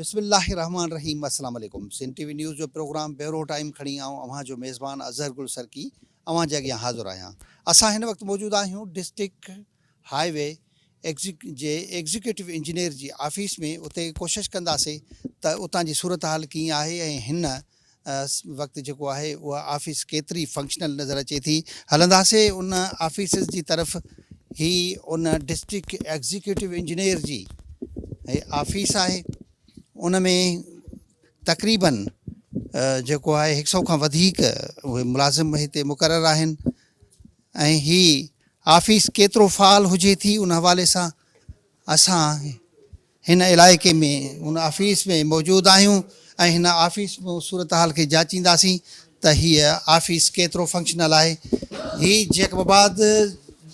बिस्मिल्लाहिर्रहमानिर्रहीम अस्सलाम वालेकुम। सिंध टीवी न्यूज़ जो प्रोग्राम ब्यूरो टाइम खणी आऊं अवां जो मेज़बान अज़हर गुल सरकी अवां जे अॻियां हाज़िर आहियां। असां हिन वक़्तु मौजूदु आहियूं डिस्ट्रिक्ट हाईवे एग्जीक्यूटिव इंजीनियर जी ऑफिस में। उते कोशिशि कंदासीं त उतां जी सूरत हाल कीअं आहे ऐं हिन वक़्तु जेको आहे उहा ऑफिस केतिरी फंक्शनल नज़र अचे थी। हलंदासीं उन ऑफिस जी तरफ़। ही उन डिस्ट्रिक्ट एग्जीक्यूटिव इंजीनियर जी ऑफिस आहे। उन में तक़रीबन जेको आहे 100 खां वधीक उहे मुलाज़िम हिते मुक़ररु आहिनि ऐं ही ऑफिस केतिरो फ़ाल हुजे थी उन हवाले सां असां हिन इलाइक़े में उन ऑफिस में मौजूदु आहियूं ऐं हिन ऑफिस में सूरत हाल खे जाचींदासीं त हीअ ऑफिस केतिरो फंक्शनल आहे। ही जैकबाबाद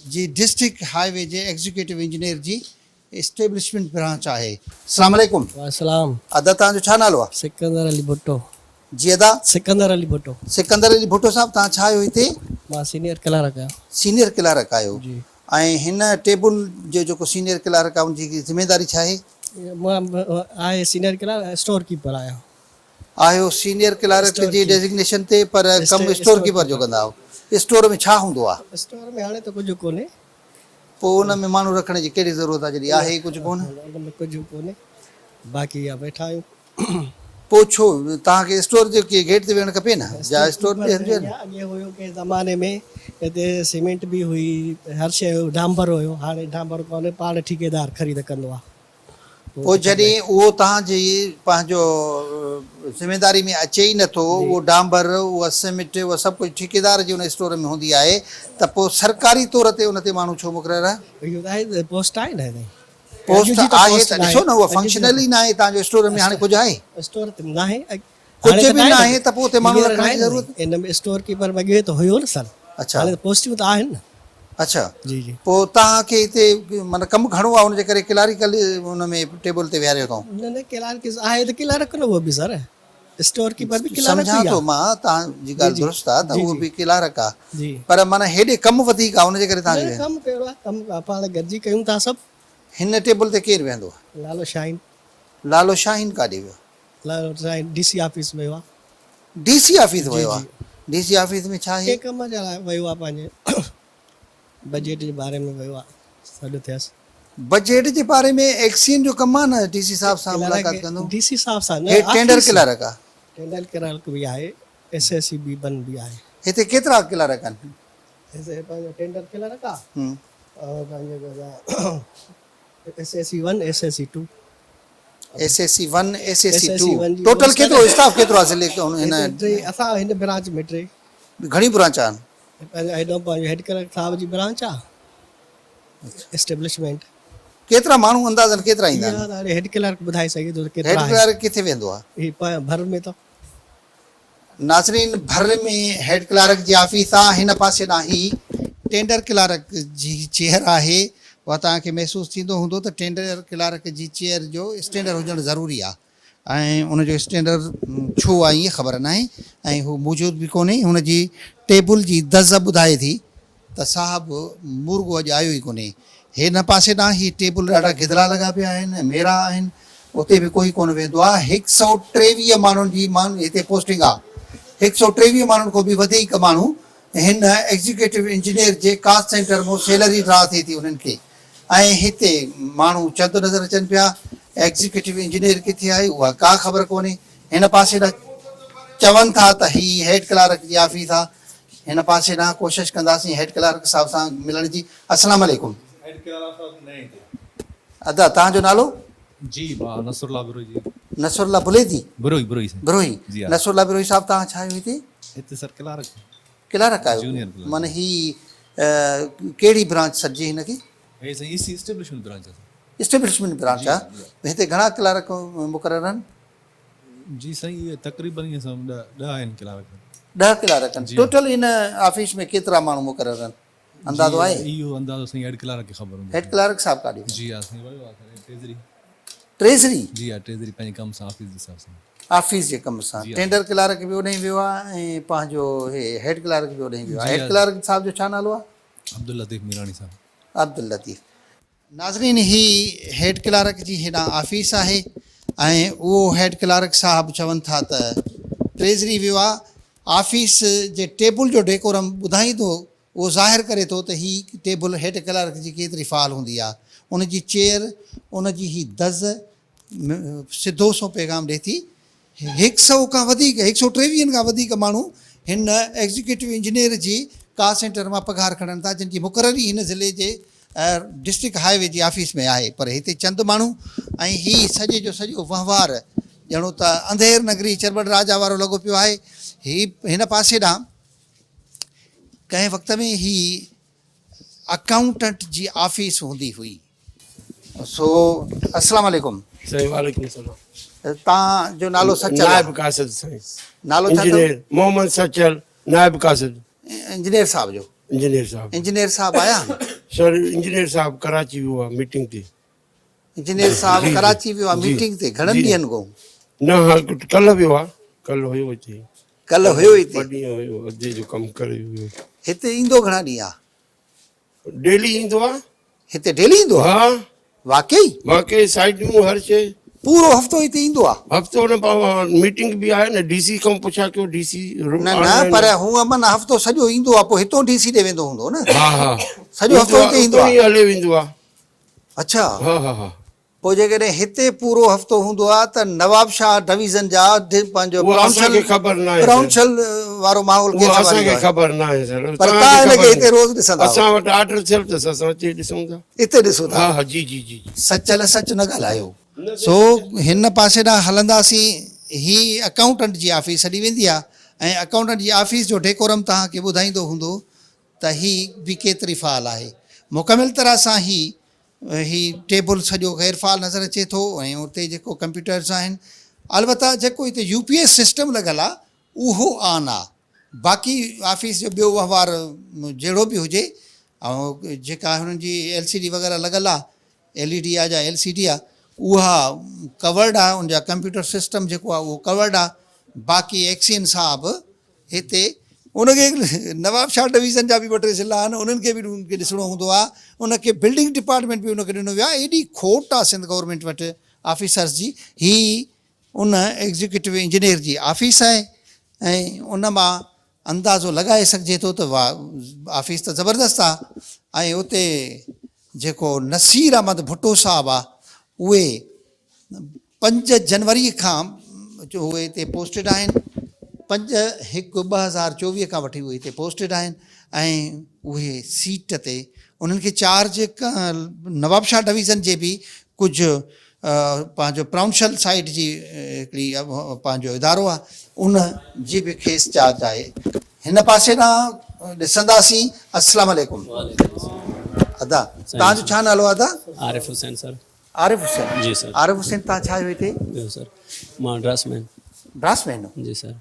जी डिस्ट्रिक्ट हाईवे जे एग्जीक्यूटिव इंजीनियर जी एस्टेब्लिशमेंट ब्रांच आहे। अस्सलाम वालेकुम। वासलाम। अदा तव्हांजो छा नालो आहे? सिकंदर अली भुट्टो। जी अदा? सिकंदर अली भुट्टो। सिकंदर अली भुट्टो साहब, तव्हां छा आहियो हिते? मां सीनियर क्लर्क आहियां। सीनियर क्लर्क आहियो जी। ऐं हिन टेबल जो जेको सीनियर क्लर्क आहे उनजी ज़िमेदारी छा आहे? मां आहे सीनियर क्लर्क, स्टोर कीपर आहियां। आहियो सीनियर क्लर्क स्टोर जी कीपर। डेज़िग्नेशन ते, पर कमु स्टोर कीपर जो कंदा आहियो। स्टोर में छा हूंदो आहे? स्टोर में हाणे त कुझु कोन्हे। पोइ उन में माण्हू रखण जी कहिड़ी ज़रूरत आहे जॾहिं आहे ई कुझु कोन? उन में कुझु कोन्हे, बाक़ी इहा वेठा आहियूं। पोइ छो तव्हांखे स्टोर जे गेट ते वेहणु खपे न? जा स्टोर ते हुजे न। अॻे हुयो कंहिं ज़माने में हिते सीमेंट बि हुई, हर शइ हुयो, डांबर हुयो। हाणे डांबर कोन्हे, पाण ठेकेदार ख़रीद कंदो आहे। पोइ जॾहिं उहो तव्हांजी पंहिंजो ज़िमेदारी में अचे ई नथो, उहो डांबर, उहा सीमेंट, उहा सभु कुझु ठेकेदार जी उन स्टोर में हूंदी आहे, त पोइ सरकारी तौर ते उन ते माण्हू छो मुक़ररु आहे? इहो आहे पोस्ट आहे न हिते। पोस्ट आहे त ॾिसो न, उहा फंक्शनल ई न आहे। तव्हांजो स्टोर में हाणे कुझु आहे? स्टोर त न आहे, कुझु बि न आहे त पोइ उते माण्हू रखण जी ज़रूरत? इन में स्टोर कीपर वॻे त हुयो न सर। अच्छा, हाणे पोस्टियूं त आहिनि न। अच्छा जी जी। पोइ तव्हांखे हिते माना कमु घणो आहे, हुनजे करे क्लरिकल हुन में टेबल ते विहारियो अथऊं? न क्लर्क आहे त क्लर्क न, उहो बि सर स्टोर कीपर बि क्लर्क सम्झां ई थो आहे। मां, तव्हांजी ॻाल्हि दुरुस्त आहे त उहो बि क्लर्क आहे, जी। पर माना हेॾे कमु वधीक आहे हुनजे करे तव्हांखे। कमु कहिड़ो आहे, कमु पाण गॾिजी कयूं था सभु। हिन टेबल ते केरु वेहंदो आहे? लालो शाहीन। लालो शाहीन काॾे वियो? लालो शाहीन डीसी ऑफिस में वियो आहे। डीसी ऑफिस वियो आहे? डीसी ऑफिस में छा आहे? कम जे लाइ वियो आहे, पंहिंजे बजट जे बारे में वियो आहे, सॾु थियसि। बजट जे बारे में एक्सीन जो कमु आहे न, डीसी साहब सां मुलाक़ात कंदो? डीसी साहब सां न, हे टेंडर क्लर्क आहे? टेंडर क्लर्क बि आहे, एसएससी बी बन भी आहे। हिते केतिरा क्लर्क आहिनि? ऐसे पंहिंजो टेंडर क्लर्क आहे और पंहिंजो SSC 1 SSC 2। SSC 1 SSC 2 SSC1 total केतिरो स्टाफ केतिरो आहे सिलेक्ट हिन? असां हिन ब्रांच में 3। घणी ब्रांच आहिनि? पंहिंजो हेॾो पंहिंजो हेड क्लर्क साहब जी ब्रांच आहे, एस्टेब्लिशमेंट। केतिरा माण्हू अंदाज़न केतिरा ईंदा आहिनि? हाणे हेड क्लर्क ॿुधाए सघे थो हेड केतिरा आहे। क्लर्क किथे वेंदो आहे? ही भर में तो नाज़रीन, भर में हेड क्लर्क जी ऑफिस आहे। हिन पासे ॾांहुं ही टेंडर क्लर्क जी चेयर आहे। उहा तव्हांखे महसूसु थींदो हूंदो त टेंडर क्लर्क जी चेयर जो स्टैंडर्ड हुजणु ज़रूरी आहे, ऐं उनजो स्टैंडर्ड छो आहे ईअं ख़बर न आहे, ऐं हू मौजूदु बि कोन्हे। हुनजी टेबल जी दज़ ॿुधाए थी त साहिबु मुर्गो अॼु आयो ई कोन्हे। हिन पासे ॾांहुं ही टेबल ॾाढा गिदरा लॻा पिया आहिनि, मेरा आहिनि, उते बि कोई कोन वेंदो आहे। 123 माण्हुनि जी हिते पोस्टिंग आहे। 123 माण्हुनि खां बि वधीक माण्हू हिन एग्जीक्यूटिव इंजीनियर जे कास्ट सेंटर में सैलरी ड्रा थिए थी उन्हनि खे, ऐं हिते माण्हू चंद नज़र अचनि पिया। एग्जीक्यूटिव इंजीनियर किथे आहे उहा का ख़बर कोन्हे। हिन पासे ॾांहुं चवनि था त हीअ हेड क्लर्क जी ऑफिस आहे। हिन पासे ॾांहुं कोशिशि कंदासीं हेड क्लर्क साहब सां मिलण जी। अस्सलाम वालेकुम। अदा तव्हांजो नालो? जी मां नसरुल्लाह बिरोही जी। नसरुल्लाह बुलेदी? बिरोही बिरोही। नसरुल्लाह बिरोही साहब, तव्हां छा आहियो हिते? हिते सर क्लर्क आहियो? Junior clerk. माना ही कहिड़ी ब्रांच सॾिजे हिनखे? हे सही इसी एस्टेब्लिशमेंट ब्रांच आहे। एस्टेब्लिशमेंट ब्रांच आहे। हिते घणा क्लर्क मुक़ररु आहिनि? जी साईं, तक़रीबन इहे सभु 10 आहिनि क्लर्क। 10 क्लर्क आहिनि टोटल। हिन ऑफिस में केतिरा माण्हू मुक़ररु आहिनि, अंदाज़ो आहे? इहो अंदाज़ो साईं हेड क्लर्क खे ख़बर हूंदी। हेड क्लर्क साहब काॾे? जी हा साईं, वियो आहे ट्रेज़री। ट्रेज़री? जी हा, ट्रेज़री पंहिंजे कम सां ऑफिस जे हिसाब सां। ऑफिस जे कम सां। टेंडर क्लर्क बि उन ई वियो आहे ऐं पंहिंजो हेड क्लर्क बि उन ई वियो आहे। हेड क्लर्क साहब जो छा नालो आहे? अब्दुल लतीफ़ मीरानी साहब। अब्दुल लतीफ़। नाज़रीन, ही हेड क्लर्क जी हेॾां ऑफिस आहे ऐं उहो हेड क्लार्क साहब चवनि था त ट्रेज़री वियो आहे ऑफिस जे टेबल जो डेकोरम ॿुधाईंदो उहो ज़ाहिर करे थो त हीअ टेबल हेड क्लार्क जी केतिरी फ़ाल हूंदी आहे उन जी चेयर उन जी ही दज़ सिधो सो पैगाम ॾिए थी 100 खां वधीक 123 खां वधीक माण्हू हिन एग्जीक्यूटिव इंजीनियर जी कार सेंटर मां पघार खणनि था जिन जी मुक़ररी हिन ज़िले जे डिस्ट्रिक्ट हाईवे जी ऑफिस में आहे पर हिते चंद माण्हू ऐं हीअ सॼे जो सॼो वहिंवार ॼणो त अंधेर नगरी चरबड़ राजा वारो लॻो पियो आहे हीअ हिन पासे ॾांहुं कंहिं वक़्त में ही अकाउंटेंट जी ऑफिस हूंदी हुई सो अस्सलाम वालेकुम साईं वालेकुम सलाम तव्हांजो नालो सचल नायब कासिद साईं नालो छा अथव? इंजीनियर मोहम्मद सचल नायब कासिद इंजीनियर साहब जो इंजीनियर साहब आया सर इंजीनियर साहब कराची वियो आहे मीटिंग ते इंजीनियर साहब जी, कराची वियो आहे जी, मीटिंग ते घणनि जी। ॾींहंनि खां न हा कल्ह वियो आहे कल्ह हुयो हिते कल्ह हुयो हिते 2 ॾींहं हुयो अधे जो कमु करे वियो हिते ईंदो घणा ॾींहं आहे डेली ईंदो आहे हिते डेली ईंदो आहे हा वाकई बाक़ी साइडूं हर शइ पूरो हफ़्तो हिते ईंदो आहे हफ़्तो न मीटिंग बि आहे न डीसी खां पुछा कयो डीसी न न पर हूअं माना हफ़्तो सॼो ईंदो आहे पोइ हितो डीसी ॾे वेंदो हूंदो न हा हा सॼो हफ़्तो हिते ईंदो आहे हले वेंदो आहे अच्छा हा हा हा पोइ जेकॾहिं हिते पूरो हफ़्तो हूंदो आहे त नवाब शाह डिवीज़न जा पंहिंजो उहो असांखे ख़बर न आहे सर। प्राउंशल वारो माहौल उहो कंहिं असांखे संभालींदो आहे? ख़बर न आहे सर पर तव्हांखे तव्हां हिनखे ख़बर हिते रोज़ ॾिसंदा असां वटि ऑर्डर थियल अथसि असां अची ॾिसूं था हिते ॾिसो था हा हा जी जी जी सचल सच न ॻाल्हायो सो हिन पासे ॾांहुं हलंदासीं ही अकाउंटेंट जी ऑफिस हली वेंदी आहे ऐं अकाउंटेंट जी ऑफिस जो डेकोरम तव्हांखे ॿुधाईंदो हूंदो त ही बि केतिरी फ़ाल आहे मुकमिल तरह सां ही टेबल सॼो गैरफ़ाल नज़र अचे थो ऐं उते जेको कंप्यूटर्स आहिनि अलबत्ता जेको हिते UPS सिस्टम लॻल आहे उहो ऑन आहे बाक़ी ऑफिस जो ॿियो वहिंवार जहिड़ो बि हुजे ऐं जेका हुननि जी LCD वग़ैरह लॻल आहे LED आहे या LCD आहे उहा कवर्ड आहे उनजा कंप्यूटर सिस्टम जेको आहे उहो कवर्ड आहे बाक़ी एक्सियन साहब हिते उनखे नवाब शाह डिवीज़न जा बि 2-3 ज़िला आहिनि उन्हनि खे बि उनखे ॾिसणो हूंदो आहे उनखे बिल्डिंग डिपार्टमेंट बि उनखे ॾिनो वियो आहे एॾी खोट आहे सिंध गवर्नमेंट वटि ऑफिसर्स जी ही उन एग्जीक्यूटिव इंजीनियर जी ऑफिस आहे ऐं उन मां अंदाज़ो लॻाए सघिजे थो त वाह ऑफिस त ज़बरदस्त आहे ऐं उते जेको नसीर अहमद भुट्टो साहब आहे उहे 5 जनवरी खां जो उहे हिते पोस्टेड आहिनि 5/1/2024 खां वठी उहे हिते पोस्टेड आहिनि ऐं उहे सीट ते उन्हनि खे चार्ज नवाब शाह डिवीज़न जे बि कुझु पंहिंजो प्राउंशल साइड जी हिकिड़ी पंहिंजो इदारो आहे उन जी बि खेसि चार्ज आहे हिन पासे ॾांहुं ॾिसंदासीं अस्सलाम वालेकुम अदा तव्हांजो छा नालो आहे अदा आरिफ हुसैन सर आरिफ हुसैन जी सर आरिफ हुसैन तव्हां छा आहियो हिते ॿियो सर मां ड्राफ्ट्समैन ब्रांचमैन जी सर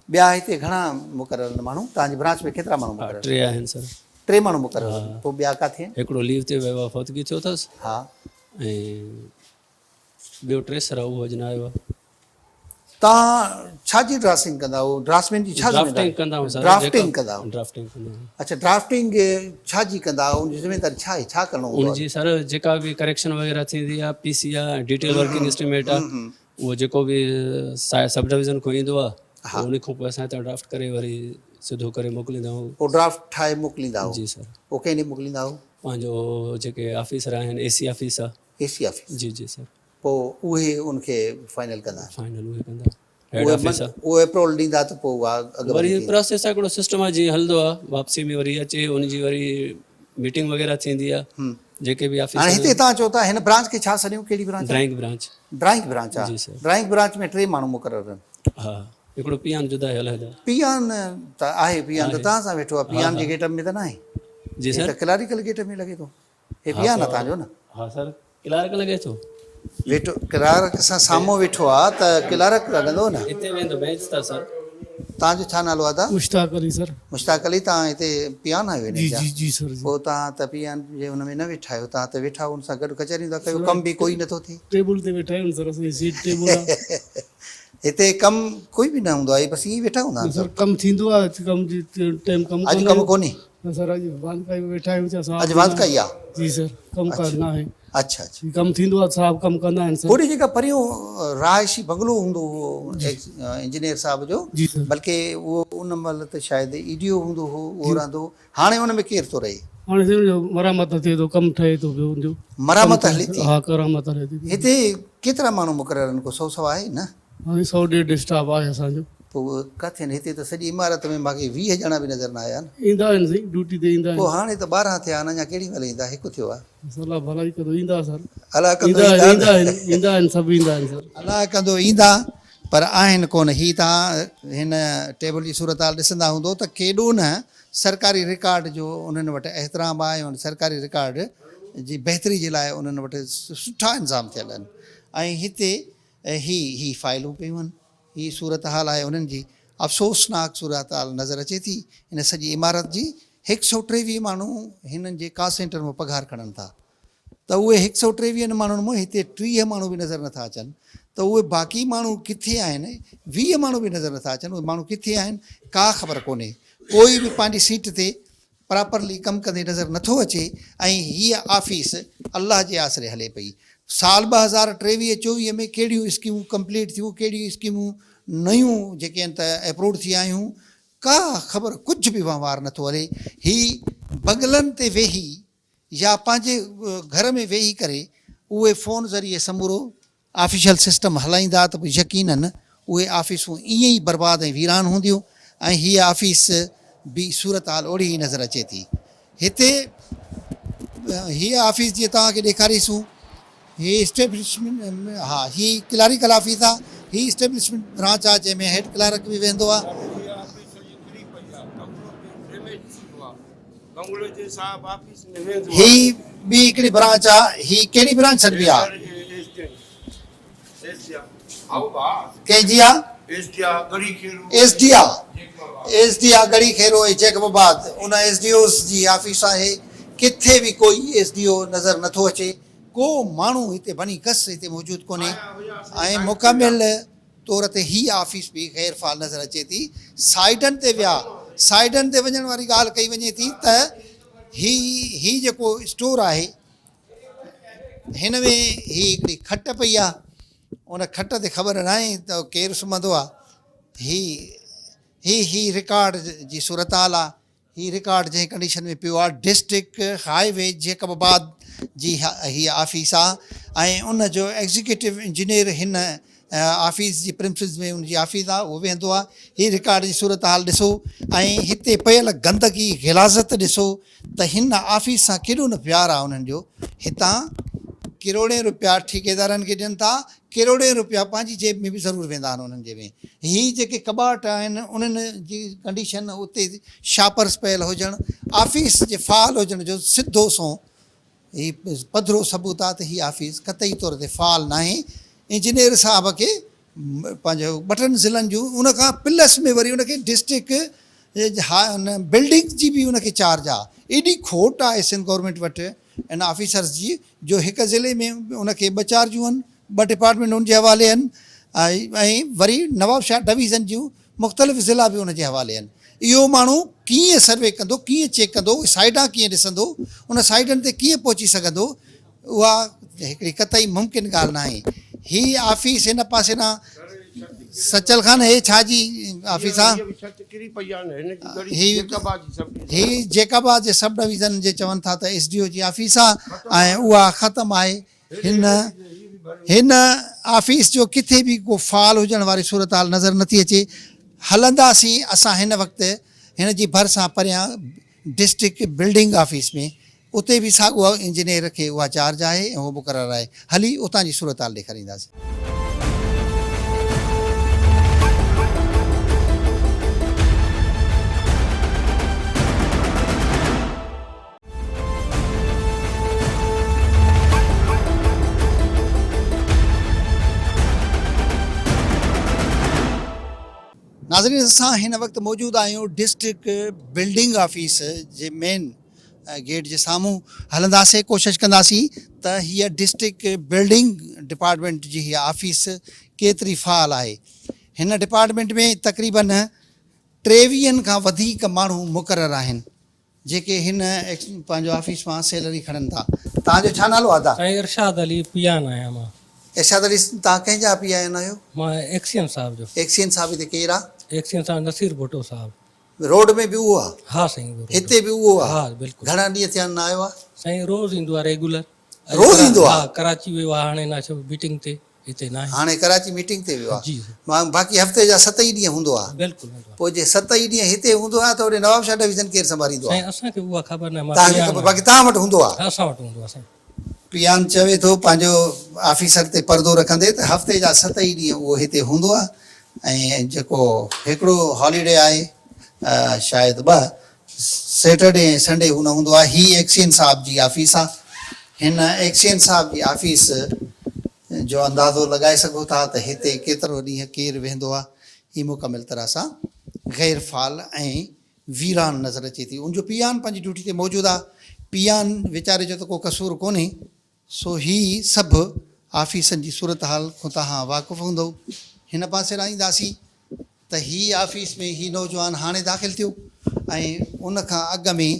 ॿिया हिते घणा मुक़रर माण्हू तव्हांजी ब्रांच में केतिरा माण्हू मुक़रर 3 आहिनि सर 3 माण्हू मुक़रर पोइ ॿिया किथे आहिनि हिकिड़ो लीव ते वियो आहे फौतगी थियो अथसि हा ऐं ॿियो 3 सर आहे उहो अॼु न आयो आहे तव्हां छा जी ड्राफ्टिंग कंदा आहियो ड्राफ्टमैन जी छा ड्राफ्टिंग कंदा आहियूं सर ड्राफ्टिंग कंदा आहियो ड्राफ्टिंग कंदा आहियूं अच्छा ड्राफ्टिंग छा जी कंदा आहियो उनजी ज़िमेदारी छा आहे छा करिणो हूंदो आहे उनजी सर जेका बि करेक्शन वग़ैरह थींदी आहे PC आहे डिटेल वर्किंग एस्टिमेट आहे उहो जेको बि सब डिवीज़न खां ईंदो आहे उन खां पोइ असां हितां ड्राफ्ट करे वरी सिधो करे मोकिलींदा आहियूं पोइ ड्राफ्ट ठाहे मोकिलींदा आहियो जी सर पोइ कंहिं ॾींहुं मोकिलींदा आहियो पंहिंजो जेके ऑफिसर आहिनि AC ऑफिस आहे AC ऑफिस जी जी सर पोइ उहे उनखे फाइनल कंदा फाइनल उहे कंदा हेड ऑफिस आहे उहे अप्रूवल ॾींदा त पोइ उहा वरी अॻु प्रोसेस आहे हिकिड़ो सिस्टम आहे जीअं हलंदो आहे वापसी में वरी अचे उनजी वरी मीटिंग वग़ैरह थींदी आहे जेके बि हाणे हिते ऑफिस तव्हां चओ था हिन ब्रांच खे छा सॾियूं कहिड़ी branch drawing branch drawing branch आहे जी सर। ड्राइंग ब्रांच में 3 माण्हू मुक़रर आहिनि हा हिकिड़ो पियान जुदा आहे अलॻि पियान त आहे पियान त तव्हां सां वेठो आहे पियान जे गेटअप में त न आहे जी हे सर त क्लारिकल गेटअप में लॻे थो हे पियान आहे तव्हांजो न हा सर क्लार्क लॻे थो वेठो क्लार्क सां साम्हूं वेठो आहे त क्लार्क लॻंदो न हिते वेंदो बेंच था सर तव्हांजो छा नालो आहे दादा मुश्ताक अली सर मुश्ताक अली तव्हां हिते पियान आहियो जी जी जी सर जी पोइ तव्हां त पियान जे हुन में न वेठा आहियो तव्हां त वेठा हुन सां गॾु कचहरियूं था कयो कमु बि कोई नथो थिए टेबल ते वेठा आहियूं सर असांजी सीट टेबल आहे हिते कमु कोई बि न हूंदो आहे बसि ईअं वेठा हूंदा आहिनि सर कमु थींदो आहे कम जी टाइम कमु अॼु कमु कोन्हे सर अॼु वानकाई में वेठा आहियूं असां अॼु वांधकाई आहे जी सर कमु कार न आहे अच्छा अच्छा कमु थींदो आहे, साहब कमु कंदा आहिनि सर। होॾे जेका परियों रहाइशी बंगलो हूंदो हो इंजीनियर साहब जो, जी सर। बल्कि उहो उन महिल त शायदि ईडीओ हूंदो हो, उहो रहंदो हो। हाणे हुन में केरु थो रहे? हाणे सम्झो मरामत थिए थो, कमु ठहे थो पियो हुनजो। मरामत हले थी? हा, करामत हले थी। हिते केतिरा माण्हू मुक़रर आहिनि? को 100 आहे न? हाणे 100-150 स्टाफ आहे असांजो। पोइ उहे किथे आहिनि? हिते त सॼी इमारत में मूंखे 20 ॼणा बि नज़र न आया आहिनि। ईंदा आहिनि साईं, ड्यूटी ते ईंदा पोइ आहिनि। हाणे त 12 थिया आहिनि, अञा केॾी महिल ईंदा? हिकु थियो आहे। सलाह भलाई कंदो ईंदा सर। अलाह कंदो ईंदा ईंदा, आहिनि सभु ईंदा आहिनि सर। अलाह कंदो ईंदा, पर आहिनि कोन। ही तव्हां हिन टेबल जी सूरत हाल ॾिसंदा हूंदो त केॾो न सरकारी रिकॉर्ड जो उन्हनि वटि एतिराम आहे, ऐं सरकारी रिकॉर्ड जी बहितरी जे लाइ उन्हनि वटि सुठा इंतज़ाम थियल आहिनि। ऐं हिते ही फाइलूं पियूं आहिनि, ही सूरत हाल आहे उन्हनि जी। अफ़सोसनाक सूरत हाल नज़र अचे थी हिन सॼी इमारत जी। 123 माण्हू हिननि जे का सेंटर में पघार खणनि था, त उहे 123 माण्हुनि मां हिते 30 माण्हू बि नज़र नथा अचनि, त उहे बाक़ी माण्हू किथे आहिनि? 20 माण्हू बि नज़र नथा अचनि, उहे माण्हू किथे आहिनि? का ख़बर कोन्हे। कोई बि पंहिंजी सीट ते प्रॉपरली कमु कंदे नज़र नथो अचे। ऐं हीअ ऑफिस अलाह जे आसिरे हले पई। साल 2023-24 में कहिड़ियूं स्कीमूं कंप्लीट थियूं, कहिड़ियूं स्कीमूं नयूं जेके आहिनि त अप्रूव थी आयूं, का ख़बर कुझु बि वहिंवार नथो हले। ही बंगलनि ते वेही या पंहिंजे घर में वेही करे उहे फ़ोन ज़रिए समूरो ऑफिशियल सिस्टम हलाईंदा त पोइ यकीननि उहे ऑफिसूं ईअं ई बर्बादु ऐं वीरान हूंदियूं। ऐं हीअ ऑफिस बि सूरत हाल ओड़ी ई नज़र अचे थी। हिते हीअ ऑफिस जीअं तव्हांखे ॾेखारीसूं, ही इस्टेब्लिशमेंट, हा ही क्लरिकल ऑफिस आहे, ही इस्टेब्लिशमेंट ब्रांच आहे जंहिंमें हेड क्लर्क बि वेंदो आहे। ही ॿी हिकिड़ी ब्रांच आहे। ही कहिड़ी ब्रांच छॾिबी आहे? कंहिंजी आहे? एसडीआ गढ़ी खेरो ऐं जैकबाबाद, उन एसडीओ जी ऑफिस आहे। किथे बि कोई एसडीओ नज़र नथो अचे। को माण्हू हिते बनी कस हिते मौजूदु कोन्हे। ऐं मुकमिल तौर ते ही ऑफिस बि ग़ैर फ़ाल नज़र अचे थी। साइडनि ते विया, साइडनि ते वञण वारी ॻाल्हि कई वञे थी त ही जेको स्टोर आहे हिन में ही हिकिड़ी खट पई आहे, उन खट ते ख़बर न आहे त केरु सुम्हंदो आहे। ही रिकॉर्ड जी सूरत हाल आहे। ही रिकॉर्ड जंहिं कंडीशन में पियो आहे, डिस्ट्रिक्ट हाईवे जैकबाबाद जी हीअ ऑफिस आहे। ऐं उन जो एग्ज़ीक्यूटिव इंजीनियर हिन ऑफिस जी प्रिंसिस में उनजी ऑफिस आहे, उहो वेंदो आहे। हीअ रिकॉर्ड जी सूरत हाल ॾिसो ऐं हिते पियल गंदगी गिलाज़त ॾिसो त हिन ऑफिस सां केॾो न प्यारु आहे उन्हनि जो। हितां करोड़े रुपया ठेकेदारनि खे ॾियनि था, करोड़े रुपया पंहिंजी जेब में बि ज़रूरु वेंदा आहिनि उन्हनि जे में। हीअ जेके कॿाट आहिनि उन्हनि जी कंडीशन, उते शापर्स पियल हुजणु, ऑफिस जे फ़ाल हुजण जो सिधो सो ही पधिरो सबूत आहे त हीअ ऑफिस क़तई तौर ते फ़ाल न आहे। इंजीनियर साहब खे पंहिंजो 2 ज़िलनि जूं, उनखां प्लस में वरी उनखे डिस्ट्रिक्ट बिल्डिंग जी बि उनखे चार्ज आहे। एॾी खोट आहे सिंध गवर्नमेंट वटि इन ऑफिसर्स जी, जो हिकु ज़िले में उनखे 2 चार्जूं आहिनि, 2 डिपार्टमेंट उनजे हवाले आहिनि। ऐं वरी नवाबशाह डिवीज़न जूं मुख़्तलिफ़ ज़िला बि उनजे हवाले आहिनि। इहो माण्हू कीअं सर्वे कंदो, कीअं चेक कंदो, साइडां कीअं ॾिसंदो, उन साइडनि ते कीअं पहुची सघंदो? उहा हिकिड़ी क़तई मुमकिन ॻाल्हि न आहे। ही ऑफिस हिन पासे न सचल खान हे छा जी ऑफिस आहे? ही जैकबाबाद जे सब डिवीज़न जे चवनि था त एसडीओ जी ऑफिस आहे ऐं उहा ख़तमु आहे। हिन ऑफिस जो किथे बि को फ़ाल हुजण वारी सूरत हाल नज़र नथी अचे। हलंदासीं असां हिन वक़्तु हिन जी भरिसां परियां डिस्ट्रिक्ट बिल्डिंग ऑफिस में, उते बि साॻियो इंजीनियर खे उहा चार्ज आहे ऐं उहो मुक़ररु आहे। हली उतां जी सूरत हाल ॾेखारींदासीं। नाज़रीन, असां हिन वक़्तु मौजूदु आहियूं डिस्ट्रिक्ट बिल्डिंग ऑफिस जे मेन गेट जे साम्हूं। हलंदासीं, कोशिशि कंदासीं त हीअ डिस्ट्रिक्ट बिल्डिंग डिपार्टमेंट जी हीअ ऑफिस केतिरी फ़ाल आहे। हिन डिपार्टमेंट में तक़रीबन 23 खां वधीक माण्हू मुक़ररु आहिनि जेके हिन पंहिंजो ऑफिस मां सैलरी खणनि था। तव्हांजो छा नालो आहे? साईं इरशाद अली पियान आहियां मां। इरशाद अली तव्हां कंहिंजा पी आया आहियो? मां एक्सियन साहब जो। एक्सियन साहब हिते केरु आहे? एक्सियन साहब नसीर भुट्टो साहब। रोड में बि उहो आहे? हा साईं वो। हिते बि उहो आहे? हा बिल्कुलु। घणा ॾींहं थिया न आयो आहे? साईं रोज़ ईंदो आहे रेगुलर। रोज़ ईंदो आहे? हा कराची वियो आहे हाणे ना छो मीटिंग ते, हिते ना आहे। हाणे कराची मीटिंग ते वियो आहे? जी मां बाक़ी हफ़्ते जा 7 ई ॾींहं हूंदो आहे? बिल्कुलु हूंदो आहे। पोइ जे 7 ई ॾींहं हिते हूंदो आहे त होॾे नवाबशाह डिवीज़न केरु संभालींदो आहे? साईं असांखे उहा ख़बर न, मां तव्हांखे पियान ख़बर, आहियां। बाक़ी तव्हां वटि हूंदो आहे? असां वटि हूंदो आहे साईं। पियान चवे थो पंहिंजो ऑफिसर ते परदो रखंदे त हफ़्ते जा 7 ई ॾींहं उहो हिते हूंदो आहे। ऐं जेको हिकिड़ो हॉलीडे आहे शायदि 2 सैटरडे ऐं संडे हू न हूंदो आहे। ही एक्सियन साहब जी ऑफिस आहे। हिन एक्सियन साहब जी ऑफिस जो अंदाज़ो लॻाए सघो था त हिते केतिरो ॾींहं केरु वेंदो आहे। ही मुकमिल तरह सां गैर फ़ाल ऐं वीरान नज़र अचे थी। उनजो पियान पंहिंजी ड्यूटी ते मौजूदु आहे। पियान वीचारे जो त को कसूर कोन्हे, सो ही सभु ऑफिसनि जी सूरत हाल खां तव्हां वाक़ुफ़ु हूंदो। हिन पासे ईंदासीं त ही ऑफिस में ही नौजवान हाणे दाख़िल थियो ऐं उन खां अॻु में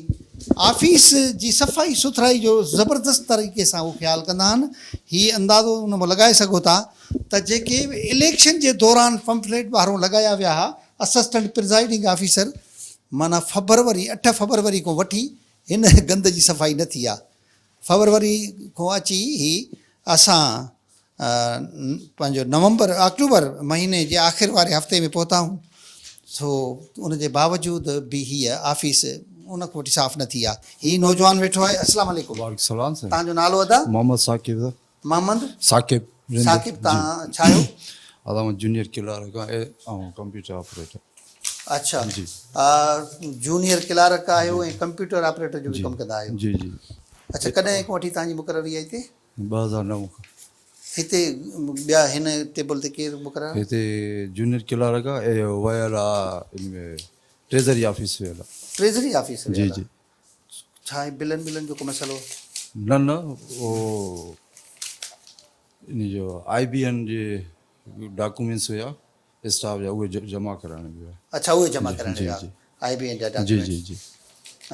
ऑफिस जी सफ़ाई सुथराई जो ज़बरदस्त तरीक़े सां उहो ख़्यालु कंदा आहिनि। हीअ अंदाज़ो उन में लॻाए सघो था त जेके इलेक्शन जे दौरान पंपलेट ॿाहिरों लॻाया विया हुआ, असिस्टेंट प्रिज़ाइडिंग ऑफिसर, माना फरवरी 8 फरवरी खां वठी हिन गंद जी सफ़ाई न थी आहे। फरवरी खां अची ही असां पंहिंजो अक्टूबर महीने जे आख़िर वारे हफ़्ते में पहुता आहियूं। सो उनजे बावजूदि बि हीअ ऑफिस उन खां वठी साफ़ न थी आहे। हीअ नौजवान वेठो आहे। अस्सलाम वालेकुम। वालेकुम सलाम सर। तव्हांजो नालो अदा? मोहम्मद साकिब सर। मोहम्मद साकिब। साकिब, तव्हां छा आहियो? अदा जूनियर क्लर्क ऐं कंप्यूटर ऑपरेटर। अच्छा जी। जूनियर क्लर्क आहियो ऐं कंप्यूटर ऑपरेटर जो बि कमु कंदा आहियो? जी जी। अच्छा, कॾहिं खां वठी तव्हांजी मुक़ररी आहे हिते? 2009 खां। हिते ॿिया हिन टेबल ते केरु मुक़ररु? हिते जूनियर क्लर्क आहे ऐं वयल आहे इन में ट्रेज़री ऑफिस वयल आहे। Treasury office? जी जी। छा आहे बिलनि जो को मसइलो? न वो इन जो IBN जे डॉक्यूमेंट्स हुया स्टाफ जा, उहे जमा कराइण विया। अच्छा, उहे जमा कराइण जी, विया जी। IBN जा जी डॉक्यूमेंट। जी जी।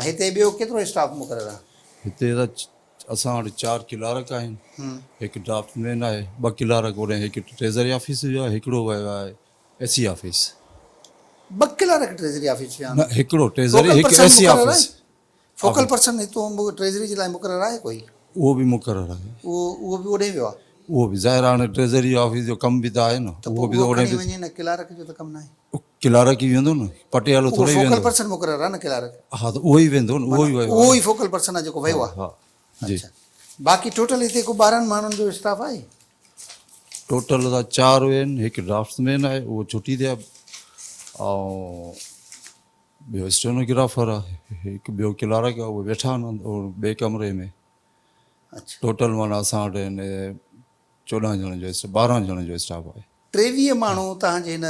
हिते ॿियो केतिरो स्टाफ मुक़ररु आहे? हिते त असां वटि 4 क्लर्क आहिनि, हिकु ड्राफ्टमैन आहे, 2 क्लर्क होॾे, हिकु ट्रेज़री ऑफिस जो आहे, हिकिड़ो वियो आहे SE office. 2 clerk treasury office विया न, हिकिड़ो ट्रेज़री, हिकु SE ऑफिस। फोकल पर्सन हितो ट्रेज़री जे लाइ मुक़ररु आहे कोई? उहो बि मुक़ररु आहे। उहो बि ओॾे वियो आहे? उहो बि ज़ाहिर हाणे ट्रेज़री ऑफिस जो कमु बि त आहे न, उहो बि उहो ओॾे खणी वञे न, क्लर्क जो त कमु न आहे। क्लर्क ई वेंदो न, पटियालो थोरो ई फोकल वेंदो। पर्सन मुक़ररु आहे न क्लर्क? हा, त उहो ई वेंदो न, उहो ई वियो उहो ई फोकल पर्सन आहे जेको वियो आहे। हा जी। अच्छा, बाक़ी टोटल हिते को 12 माण्हुनि जो स्टाफ आहे? टोटल त 4 आहिनि, हिकु ड्राफ्टमैन आहे, उहो छुटी ते आहे, ऐं ॿियो स्टेनोग्राफर आहे, हिकु ॿियो क्लर्क आहे, उहे वेठा आहिनि ॿिए कमरे में। अच्छा, टोटल माना असां वटि 14 ॼणनि जो 12 ॼणनि जो स्टाफ आहे। 23 माण्हू तव्हांजे हिन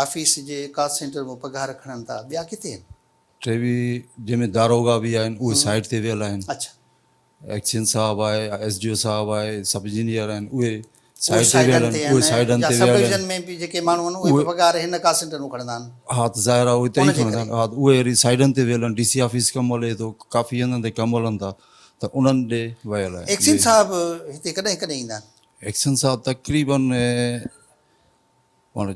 ऑफिस जे कास्ट सेंटर में पघार खणनि था, ॿिया किथे आहिनि? 23 जंहिंमें दारोगा बि आहिनि, उहे साइड ते वियल आहिनि। अच्छा, एक्शन साहब आहे, SDO साहब आहे, सब इंजीनियर आहिनि, उहे उहे साइड ते वियल साइडनि ते आहिनि, उहे साइडनि या ते सब वियल डिवीज़न आहिनि। में बि जेके माण्हू आहिनि उहे बि पघार हिन कास्ट सेंटर में खणंदा आहिनि? हा, त ज़ाहिर आहे उहे त ई उनजे खणंदा करे। आहिनि। हा, त उहे वरी साइडनि ते वियल आहिनि। DC ऑफिस कमु हले थो, काफ़ी हंधनि ते कमु हलनि था, त उन्हनि ॾे वियल आहे। एक्सिन साहब हिते कॾहिं कॾहिं ईंदा आहिनि? एक्शन साहब तक़रीबन हाणे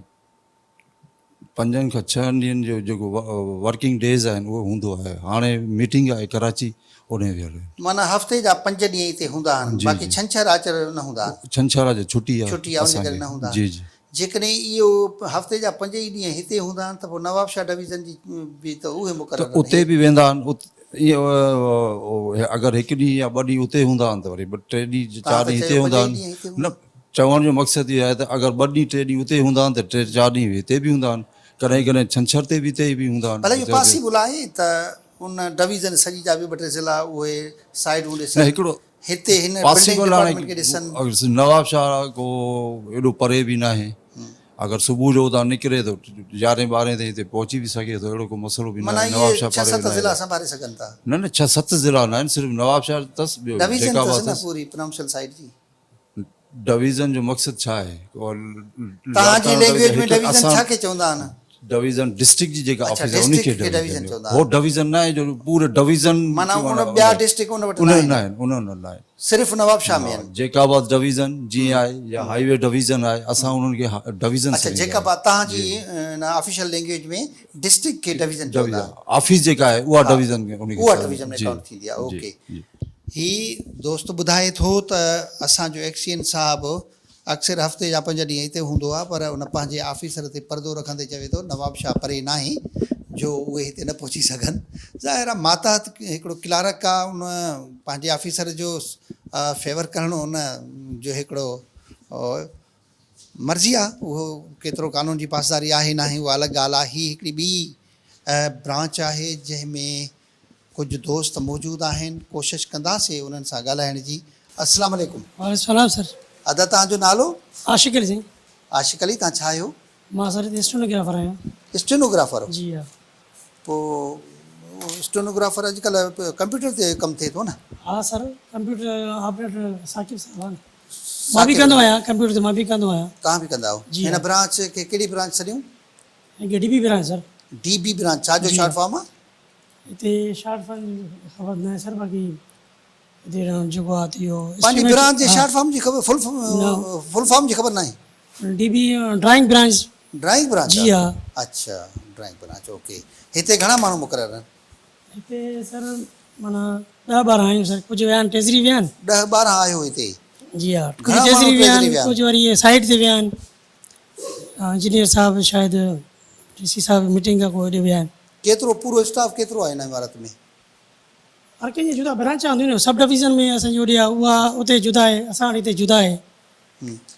5 खां 6 ॾींहंनि जो जेको वर्किंग डेज़ आहिनि उहो हूंदो आहे। हाणे मीटिंग आहे कराची, ओॾे वियल आहिनि। माना हफ़्ते जा 5 ॾींहं हिते हूंदा आहिनि, बाक़ी छंछरु आचर न हूंदा? छंछरु जो छुटी आहे, छुटी आहे, उन करे न हूंदा? जी जी। जेकॾहिं इहो हफ़्ते जा 5 ई ॾींहं हिते हूंदा आहिनि त पोइ नवाबशाह डिवीज़न जी बि त उहे त मुक़ररु उते बि वेंदा आहिनि। इहो अगरि 1 ॾींहुं या 2 ॾींहं उते हूंदा आहिनि त वरी 3 ॾींहं 4 ॾींहं हिते हूंदा आहिनि। न, चवण जो मक़सदु इहो आहे त अगरि 2 ॾींहं 3 ॾींहं उते हूंदा आहिनि त 3-4 ॾींहं हिते बि हूंदा आहिनि। कॾहिं कॾहिं छंछर ते बि हिते बि हूंदा आहिनि। भले इहो पॉसिबल आहे त उन डिवीज़न सॼी जा 2-3 ज़िला उहे साइड न, ॾिसनि, हिकिड़ो हिते हिन बिल्डिंग पॉसिबल हाणे डिपार्टमेंट खे ॾिसनि। अगरि नवाबशाह को एॾो परे बि न आहे, अगरि सुबुह जो उतां निकिरे थो 11-12 ताईं हिते पहुची बि सघे थो, अहिड़ो को मसइलो बि न माना आहे। इहे नवाबशाह 6-7 परे ज़िला न आहे। संभाले सघनि था? न 6-7 ज़िला न आहिनि, सिर्फ़ु नवाबशाह अथसि, ॿियो डिवीज़न जेका अथसि न अथसि। पूरी प्रॉम्पशन साइड जी? डिवीज़न जो मक़सदु छा आहे? तव्हांजी लैंग्वेज में डिवीज़न छा खे चवंदा आहिनि? डिवीजन डिस्ट्रिक्ट जी जेका अच्छा, ऑफिस आहे उनखे district खे division डिवीजन चवंदा हो डिवीजन न आहे जो पूरे डिवीजन माना उन ॿिया डिस्ट्रिक्ट उन वटि उन न न आहिनि, आहिनि उन न आहे सिर्फ़ु नवाबशाह में आहिनि। जेकाबाद डिवीजन जीअं आहे या हाईवे डिवीजन आहे असां उन्हनि खे डिवीजन अच्छा, जेका तव्हांजी ऑफिशियल लैंग्वेज में डिस्ट्रिक्ट खे डिवीजन चवंदा आहिनि। ऑफिस जेका आहे उहा डिवीजन उनखे उहा चवंदा डिवीजन में आहिनि। काउंट थींदी आहे। जी, ओके, जी। ही दोस्त ॿुधाए थो त असांजो एक्सीएन साहिबु अक्सर हफ़्ते जा 5 ॾींहं हिते हूंदो आहे, पर उन पंहिंजे ऑफिसर ते परदो रखंदे चवे थो नवाबशाह परे न आहे जो उहे हिते न पहुची सघनि। ज़ाहिर आहे मातहत हिकिड़ो क्लार्क आहे, उन पंहिंजे ऑफिसर जो फेवर करणो उन जो हिकिड़ो मर्ज़ी आहे, उहो केतिरो कानून जी पासदारी आहे न आहे उहा अलॻि ॻाल्हि आहे। ही हिकिड़ी ॿी ब्रांच आहे जंहिंमें कुझु दोस्त मौजूदु आहिनि, कोशिशि कंदासीं उन्हनि सां ॻाल्हाइण जी। अस्सलाम वालेकुम। वालेकुम सर। अदा तव्हांजो नालो? आशिक अली सिंह। आशिक अली, तव्हां छा आहियो? मां सर स्टेनोग्राफर आहियां। स्टेनोग्राफर? जी हा। पोइ स्टेनोग्राफर अॼुकल्ह कंप्यूटर ते कमु थिए थो न? हा सर, कंप्यूटर ऑपरेटर साकिब साहब आहे। मां बि कंदो आहियां कंप्यूटर ते, मां बि कंदो आहियां। तव्हां बि कंदा आहियो? जी हिन हा। ब्रांच खे कहिड़ी ब्रांच छॾियूं? DB branch sir. DB branch, छा जो जी शॉर्ट हा। फॉर्म आहे? हिते शॉर्ट फॉर्म ख़बर न आहे सर, बाक़ी हिते जेको आहे इहो पंहिंजी ब्रांच जे शॉर्ट फॉर्म जी ख़बर, फुल फॉर्म जी ख़बर न आहे? DB drawing branch. Drawing branch? जी हा। अच्छा, ड्राइंग ब्रांच, ओके। हिते घणा माण्हू मुक़ररु आहिनि? हिते सर माना 10-12 आहियूं सर, कुझु विया आहिनि टेज़री विया आहिनि। 10-12 आहियो हिते? जी हा, कुझु घणा माण्हू टेज़री विया टेज़री आहिनि, विया आहिनि? कुझु वरी साइड ते विया आहिनि। इंजीनियर साहब शायदि DC साहब मीटिंग खां पोइ हेॾे विया आहिनि। केतिरो पूरो स्टाफ केतिरो आहे हिन इमारत में? हर कंहिंजी जुदा ब्रांचा हूंदियूं न, सब डिवीज़न में असांजी होॾे आहे, उहा उते जुदा आहे, असां वटि हिते जुदा आहे।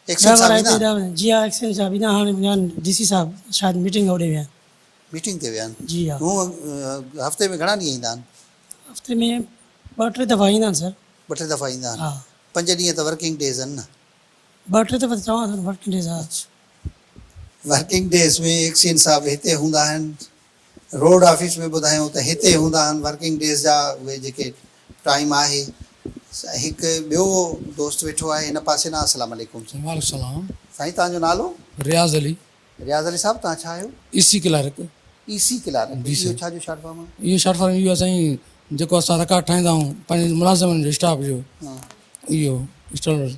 एक्शन साहब ईंदा? जी हा, एक्सचेंज साहब ईंदा, हाणे विया आहिनि DC साहब शायदि मीटिंग होॾे विया आहिनि। मीटिंग ते विया आहिनि? जी हा। हूअं हफ़्ते में घणा ॾींहं ईंदा आहिनि? हफ़्ते में 2-3 दफ़ा ईंदा आहिनि सर। 2-3 दफ़ा ईंदा आहिनि? हा, 5 ॾींहं त वर्किंग डेज़ आहिनि न? 2-3 दफ़ा चवां थो वर्किंग डेज़ हा। वर्किंग डेज़ में एक्शन साहब हिते हूंदा आहिनि, रोड ऑफिस में ॿुधायूं त हिते हूंदा आहिनि वर्किंग डेज़ जा उहे जेके टाइम आहे। हिकु ॿियो दोस्त वेठो आहे हिन पासे ना। अस्सलाम वालेकुम। वालेकुम सलाम। साईं, तव्हांजो नालो? रियाज़ अली। रियाज़ अली साहब, तव्हां छा आहियो? EC clerk. EC clerk? जी इहो सर। छा जो शॉर्ट फॉर्म आहे? इहो शॉर्ट फॉर्म इहो असांजी जेको असां रिकॉर्ड ठाहींदा आहियूं पंहिंजे मुलाज़िमनि जो स्टाफ जो, इहो स्टोर।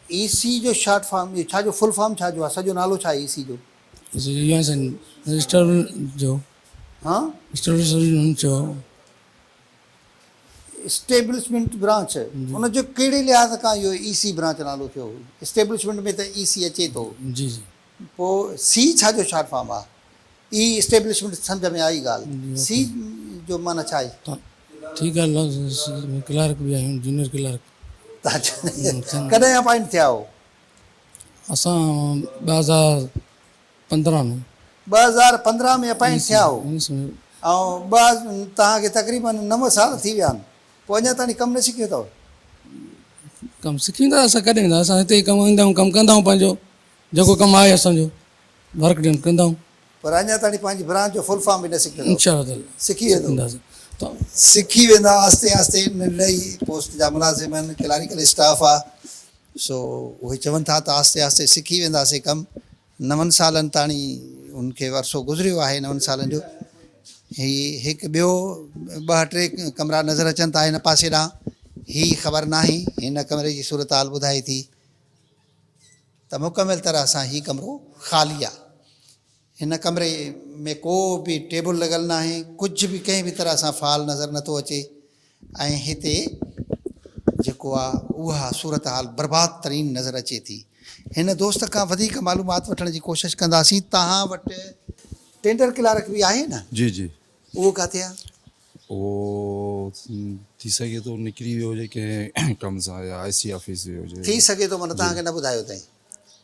EC जो शॉर्ट फॉर्म, इहो छा जो फुल फॉर्म छा जो आहे? सॼो नालो छा आहे EC जो? इहो असां स्टोर जो हा, स्टोर जो इस्टेब्लिशमेंट ब्रांच, उनजो कहिड़े लिहाज़ खां इहो EC ब्रांच नालो थियो? इस्टेब्लिशमेंट में त EC अचे थो, जी जी। पोइ C छा जो शॉर्ट फॉर्म आहे? ई इस्टेब्लिशमेंट सम्झ में आई ॻाल्हि। C जो माना छा आहे? ठीकु आहे, क्लार्क बि आहियूं, जूनियर क्लार्क। कॾहिं अपॉइंट थिया हो? असां 2015 में। 2015 में अपॉइंट थिया हो इसमें ऐं तव्हांखे तक़रीबन 9 साल थी विया आहिनि, पोइ अञा ताईं कमु न सिखियो अथव? कमु सिखींदा असां कॾहिं ईंदा, असां हिते कमु ईंदा आहियूं, कमु कंदा आहियूं, पंहिंजो जेको कमु आहे असांजो वर्क डन कंदा आहियूं। पर अञा ताईं पंहिंजी ब्रांच जो फुल फॉर्म बि न सिखियो अथव? इंशाअल्लाह सिखी वेंदो? सिखंदासीं। सिखी वेंदा आस्ते आस्ते। नई पोस्ट जा मुलाज़िम आहिनि, क्लैरिकल स्टाफ आहे, सो उहे चवनि था त आस्ते आस्ते सिखी वेंदासीं कमु। 9 सालनि ताईं उनखे वरसो गुज़रियो आहे, 9 सालनि जो। ही हिकु ॿियो 2-3 कमरा नज़र अचनि था हिन पासे ॾांहुं। ही ख़बर न आहे, हिन कमरे जी सूरत हाल ॿुधाए थी त मुकमिल तरह सां ही कमरो ख़ाली आहे। हिन कमरे में को बि टेबल लॻल न आहे, कुझु बि कंहिं बि तरह सां फाल नज़र नथो अचे। ऐं हिते जेको आहे उहा सूरत हाल बर्बाद तरीन नज़र अचे थी। हिन दोस्त खां वधीक मालूमात वठण जी कोशिशि कंदासीं। तव्हां वटि टेंडर क्लार्क बि आहे न? जी जी। उहो किथे आहे? उहो थी सघे थो निकिरी वियो हुजे कंहिं कम सां या IC ऑफिस वियो हुजे। थी सघे थो, माना तव्हांखे न ॿुधायो अथई?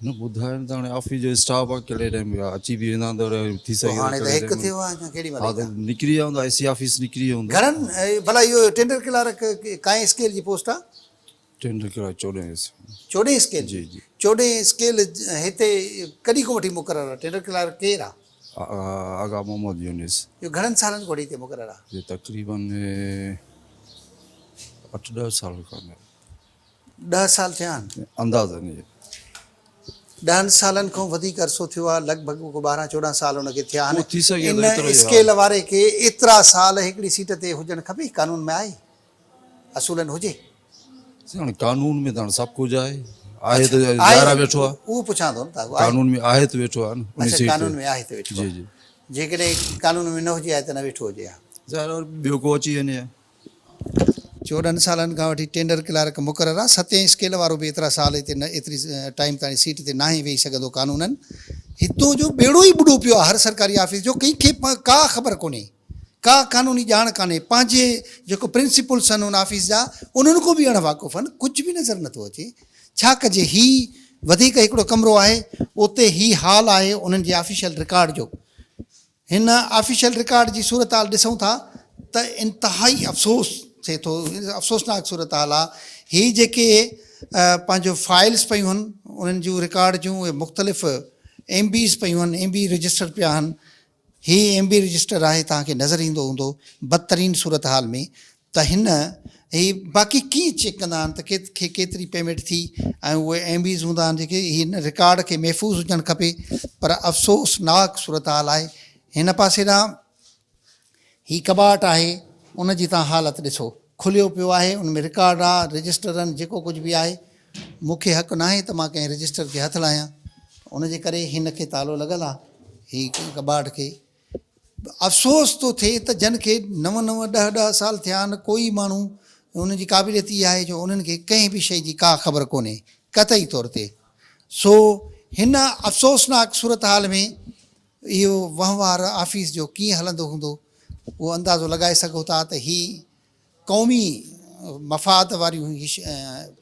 न ॿुधाइनि त हाणे ऑफिस जो स्टाफ आहे, कहिड़े टाइम अची बि वेंदा त थी सघे हाणे त थो हिकु थियो आहे, अञा केॾी हा महिल? त निकिरी विया हूंदा, IC ऑफिस निकिरी वियो हूंदो। घणनि भला इहो टेंडर क्लार्क काएं स्केल जी पोस्ट आहे? Tender clerk 14 14 scale? जी जी। 14 स्केल हिते कॾहिं खां वठी मुक़ररु आहे? टेंडर क्लार्क केरु आहे? आगा मोहम्मद यूनिस। इहो घणनि सालनि खां वठी हिते मुक़ररु आहे? ये तकरीबन 8-10 साल खां 10 साल थिया आहिनि अंदाज़न। 10 सालनि खां वधीक अरसो थियो आहे, लॻभॻि को 12-14 साल हुनखे थिया उहो थी सघे थो, इन एतिरो ई, हा। स्केल वारे खे एतिरा साल हिकिड़ी सीट ते हुजणु खपे, कानून में आहे, असूलन हुजे? हाणे कानून में त हाणे सभु कुझु आहे त ज़ाहिरा वेठो आहे, उहो पुछां थो न तव्हां, आहे? कानून में आहे त वेठो आहे न उन अच्छा, सीट कानून ते। में आहे त वेठो जी आहे। जी जेकॾहिं कानून में न हुजे आहे त न वेठो हुजे हा। ज़ाहिर ॿियो को अची वञे। 14 सालनि खां वठी टेंडर क्लार्क मुक़ररु आहे, 7 स्केल वारो बि एतिरा साल हिते न, एतिरी टाइम ताईं सीट ते न ई वेही सघंदो कानूननि। हितां जो बेड़ो ई बुॾो पियो आहे हर सरकारी ऑफिस जो, कंहिंखे का ख़बर कोन्हे, का कानूनी ॼाण कान्हे, पंहिंजे जेको प्रिंसिपल्स आहिनि उन ऑफिस जा उन्हनि को बि अणवाक़ुफ़ आहिनि, कुझु बि नज़र नथो अचे। छा कजे? ही वधीक हिकिड़ो कमिरो आहे, उते ही हाल आहे उन्हनि जे ऑफिशियल रिकॉर्ड जो। हिन ऑफिशियल रिकॉर्ड जी सूरत हाल ॾिसूं था त इंतिहाई अफ़सोस थिए थो, अफ़सोसनाक सूरत हाल आहे। ही जेके पंहिंजो फाइल्स पियूं आहिनि उन्हनि जूं रिकॉर्ड जूं, उहे मुख़्तलिफ़ MBs पियूं आहिनि, MB रजिस्टर पिया आहिनि। ही MB रजिस्टर आहे, तव्हांखे नज़र ईंदो हूंदो बदतरीन सूरत हाल में। त हिन ही बाक़ी कीअं चेक कंदा आहिनि त कंहिंखे केतिरी पेमेंट थी, ऐं उहे MBs हूंदा आहिनि जेके हिन रिकॉर्ड खे महफ़ूज़ हुजणु खपे, पर अफ़सोसनाक सूरत हाल आहे। हिन पासे ॾांहुं ही कबाट आहे, उन जी तव्हां हालत ॾिसो, खुलियो पियो आहे, उन में रिकॉर्ड आहे, रजिस्टर आहिनि, जेको कुझु बि आहे। मूंखे हक़ु न आहे त मां कंहिं रजिस्टर खे हथु लाहियां, उन जे करे हिन खे तालो लॻल आहे, ही कबाट खे। अफ़सोस थो थिए त जन खे 9-9, 10-10 साल थिया आहिनि, कोई माण्हू उन जी क़ाबिलियत इहा आहे जो उन्हनि खे कंहिं बि शइ जी का ख़बर कोन्हे क़तई तौर ते। सो हिन अफ़सोसनाक सूरत हाल में इहो वहिंवार ऑफिस जो कीअं हलंदो हूंदो, उहो अंदाज़ो लॻाए सघो था त ही क़ौमी मफ़ाद वारियूं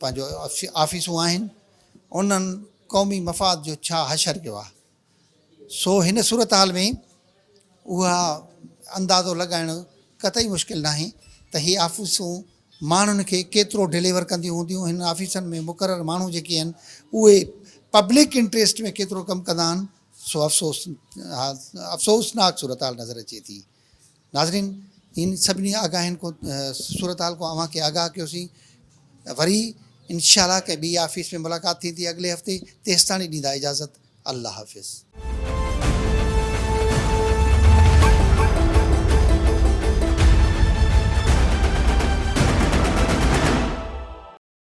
पंहिंजो ऑफिसूं आहिनि, उन्हनि क़ौमी मफ़ाद जो छा हशर कयो आहे। सो हिन सूरत हाल में उहा अंदाज़ो लॻाइणु क़तई मुश्किल नाहे त ही ऑफिसूं माण्हुनि खे केतिरो डिलीवर कंदियूं हूंदियूं, हिन ऑफिसनि में मुक़ररु माण्हू जेके आहिनि उहे पब्लिक इंट्रस्ट में केतिरो कमु कंदा आहिनि। सो अफ़सोसनाक सूरत हाल नज़र अचे थी। नाज़रीन, इन सभिनी आगाहियुनि को सूरत हाल को अव्हांखे आगाह कयोसीं। वरी इंशाअल्लाह कंहिं ॿी ऑफिस में मुलाक़ात थींदी अॻिले हफ़्ते, तेसिताणी ॾींदा इजाज़त। अल्लाह हाफ़िज़।